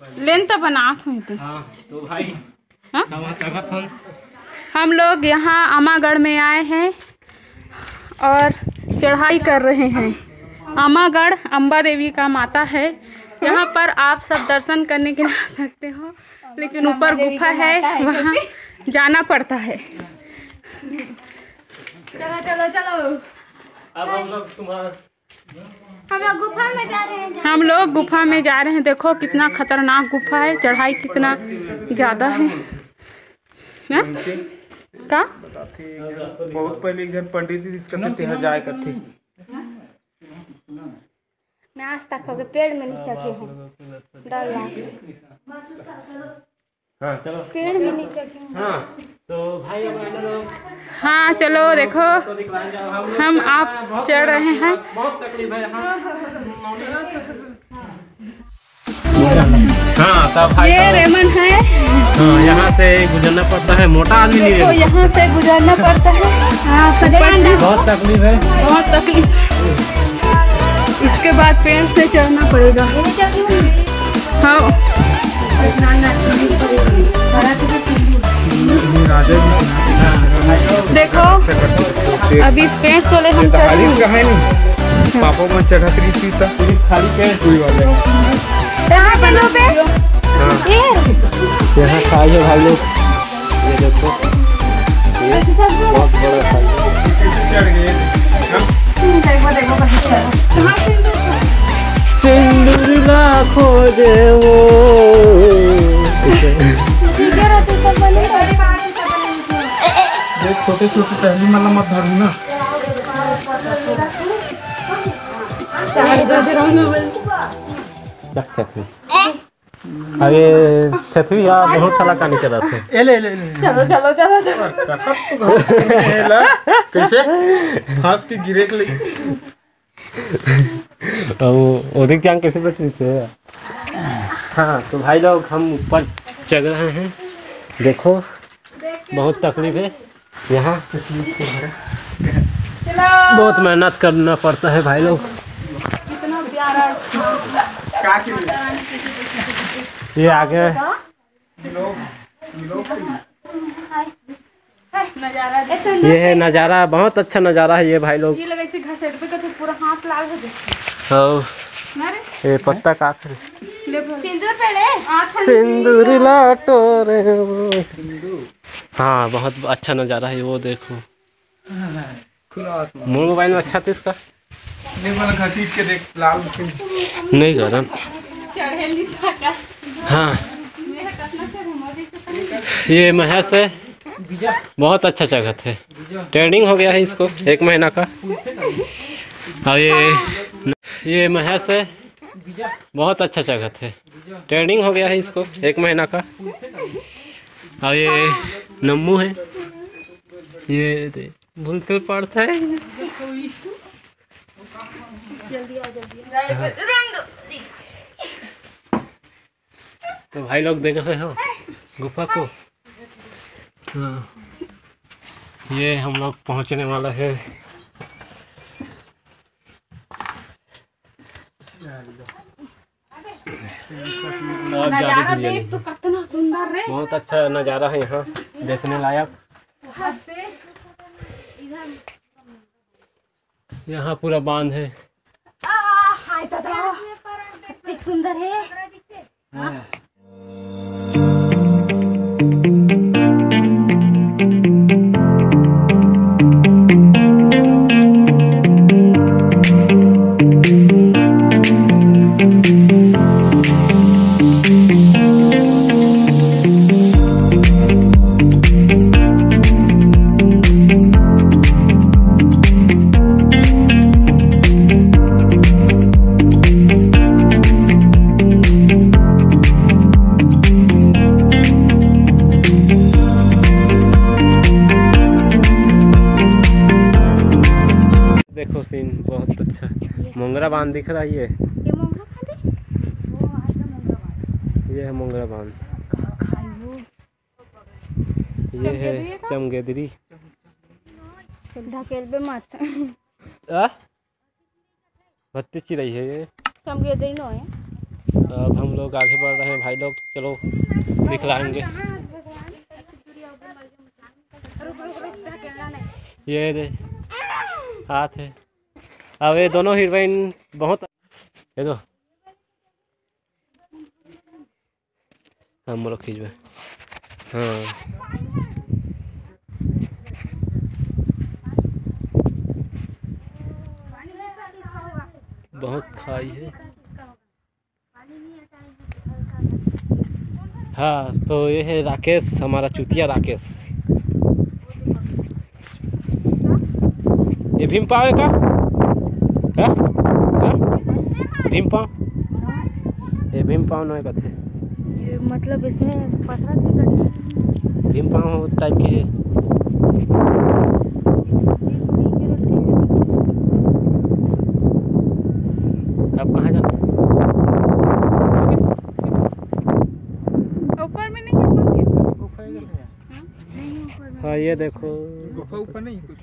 लेन तो बना थे। हाँ तो भाई हम लोग यहाँ अमागढ़ में आए हैं और चढ़ाई कर रहे हैं। अमागढ़ अम्बा देवी का माता है। यहाँ पर आप सब दर्शन करने के लिए आ सकते हो, लेकिन ऊपर गुफा है, वहाँ जाना पड़ता है। चलो चलो चलो, अब हम लोग गुफा में जा रहे हैं। हम लोग गुफा में जा रहे हैं। देखो कितना खतरनाक गुफा है, चढ़ाई कितना ज़्यादा है ना? क्या बहुत पहले एक जन पंडित जी इसका जाए करती। मैं आज तक हो गए पेड़ में नहीं चढ़ी हूँ, डर लगा। हाँ चलो पेड़ में नहीं चढ़ी हूँ। हाँ तो भाई हाँ चलो देखो, हम आप चढ़ रहे हैं। बहुत तकलीफ है हाँ तब भाई ये रेमन है। हाँ यहाँ से गुजरना पड़ता है, मोटा आदमी नहीं देखो है। यहाँ से गुजरना पड़ता है। हाँ बहुत तकलीफ है, बहुत तकलीफ। इसके बाद पेड़ से चढ़ना पड़ेगा। हाँ देखो अभी पेड़ तो ले हम है नहीं पापा में चढ़ा करी खाली पेड़ कोई वाले यहाँ खाई है भाई लोग। ये देखो ये बहुत बड़ा खाई सिंदूर लाखों देवो। छोटे छोटे टहनी माला मत धरू ना। अरे छतरी यार बहुत सारा कहानी चला थे। ले चलो चलो चलो चलो। कैसे फांस के गिरे के लिए अधिक जान कैसे बैठ रही थे। हाँ तो भाई लोग हम ऊपर चढ़ रहे हैं। देखो बहुत तकलीफ है यहाँ, बहुत मेहनत करना पड़ता है भाई लोग। कितना प्यारा ये आगे नजारा। ये है नज़ारा, बहुत अच्छा नज़ारा है ये भाई लोग। ये लगा इसे घसेट पे करते पूरा हाथ लाल हो जाता हाँ है। ये पत्ता का सिंदूर पेड़ सिंदूर लाटो रे वो। हाँ बहुत अच्छा नज़ारा है वो। देखो मोबाइल में अच्छा था इसका घसीट के देख लाल नहीं गरम। हाँ ये महस है, बहुत अच्छा जगह है। ट्रेनिंग हो गया है इसको 1 महीना का। और ये महस है, बहुत अच्छा जगह है। ट्रेनिंग हो गया है इसको 1 महीना का। और ये नम्मू है, ये भूलते पड़ता है। तो भाई लोग देख रहे हो गुफा को। हाँ ये हम लोग पहुंचने वाला है। नजारा देख तो कितना सुंदर है। बहुत अच्छा नज़ारा है यहाँ, देखने लायक। यहाँ पूरा बांध है। सुंदर है। देखो सीन बहुत अच्छा, मोंगरा बांध दिख रहा है। ये है मोंगरा बांध। ये है चमगेदरी। ढकेल पे मत भत्ती चिड़ै है ये। चमगेदरी नो है। अब हम लोग आगे बढ़ रहे हैं भाई लोग, चलो दिखलाएंगे। ये दे हाथ है। अब ये दोनों हीरोइन बहुत, ये दो हम लोग खींचवे। हाँ बहुत खाई है। हाँ तो ये है राकेश, हमारा चुतिया राकेश। ये भीम पाव है का? हाँ? हाँ? भीम पाव, ये भीम पाव नहीं कहते, ये मतलब इसमें पसरा भी करते हैं। भीम पाव टाइप के है। अब कहाँ जाना? ऊपर में नहीं जाऊँगी। गुफा इधर है। हाँ ये देखो गुफा ऊपर नहीं कुछ।